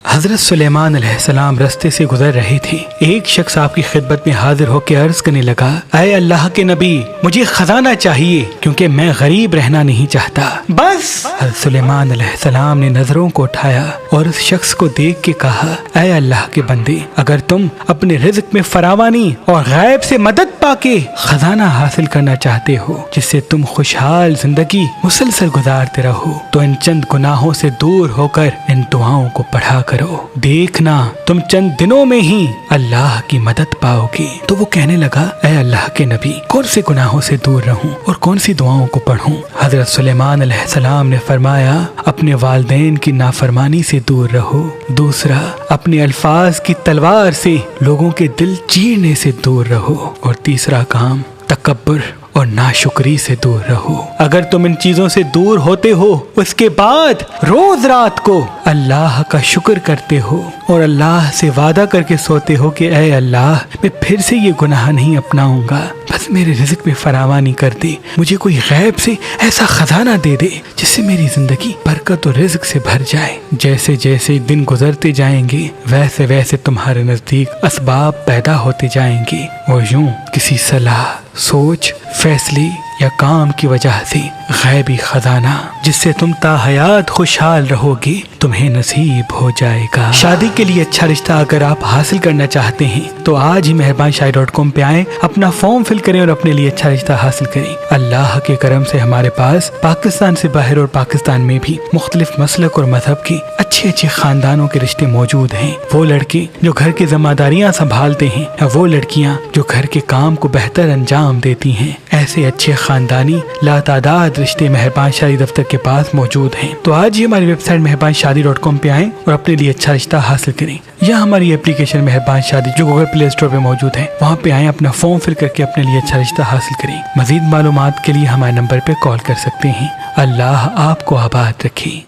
حضرت سلیمان علیہ السلام رستے سے گزر رہے تھے۔ ایک شخص آپ کی خدمت میں حاضر ہو کے عرض کرنے لگا، اے اللہ کے نبی، مجھے خزانہ چاہیے کیونکہ میں غریب رہنا نہیں چاہتا۔ بس حضرت سلیمان علیہ السلام نے نظروں کو اٹھایا اور اس شخص کو دیکھ کے کہا، اے اللہ کے بندے، اگر تم اپنے رزق میں فراوانی اور غیب سے مدد پا کے خزانہ حاصل کرنا چاہتے ہو جس سے تم خوشحال زندگی مسلسل گزارتے رہو تو ان چند گناہوں سے دور ہو کر ان دعاؤں کو پڑھا کرو، دیکھنا تم چند دنوں میں ہی اللہ کی مدد پاؤ گے۔ تو وہ کہنے لگا، اے اللہ کے نبی، کون سے گناہوں سے دور رہوں اور کون سی دعاؤں کو پڑھوں؟ حضرت سلیمان علیہ السلام نے فرمایا، اپنے والدین کی نافرمانی سے دور رہو، دوسرا اپنے الفاظ کی تلوار سے لوگوں کے دل چیرنے سے دور رہو، اور تیسرا کام تکبر اور ناشکری سے دور رہو۔ اگر تم ان چیزوں سے دور ہوتے ہو، اس کے بعد روز رات کو اللہ کا شکر کرتے ہو اور اللہ سے وعدہ کر کے سوتے ہو کہ اے اللہ، میں پھر سے یہ گناہ نہیں اپناؤں گا، بس میرے رزق میں فراوانی کر دے، مجھے کوئی غیب سے ایسا خزانہ دے دے جس سے میری زندگی برکت اور رزق سے بھر جائے۔ جیسے جیسے دن گزرتے جائیں گے ویسے ویسے تمہارے نزدیک اسباب پیدا ہوتے جائیں گے، اور یوں کسی صلاح، سوچ، فیصلے یا کام کی وجہ سے غیبی خزانہ جس سے تم تا حیات خوشحال رہو گے تمہیں نصیب ہو جائے گا۔ شادی کے لیے اچھا رشتہ اگر آپ حاصل کرنا چاہتے ہیں تو آج ہی مہربانشاہی.com پہ آئیں، اپنا فارم فل کریں اور اپنے لیے اچھا رشتہ حاصل کریں۔ اللہ کے کرم سے ہمارے پاس پاکستان سے باہر اور پاکستان میں بھی مختلف مسلک اور مذہب کے اچھے اچھے خاندانوں کے رشتے موجود ہیں۔ وہ لڑکے جو گھر کی ذمہ داریاں سنبھالتے ہیں یا وہ لڑکیاں جو گھر کے کام کو بہتر انجام دیتی ہیں، ایسے اچھے خاندانی لاتعداد رشتے مہربان شادی دفتر کے پاس موجود ہیں۔ تو آج ہی ہماری ویب سائٹ مہربانشادی.com پہ آئیں اور اپنے لیے اچھا رشتہ حاصل کریں، یا ہماری اپلیکیشن مہربان شادی جو گوگل پلے اسٹور پہ موجود ہے وہاں پہ آئیں، اپنا فارم فل کر کے اپنے لیے اچھا رشتہ حاصل کریں۔ مزید معلومات کے لیے ہمارے نمبر پہ کال کر سکتے ہیں۔ اللہ آپ کو آباد رکھے۔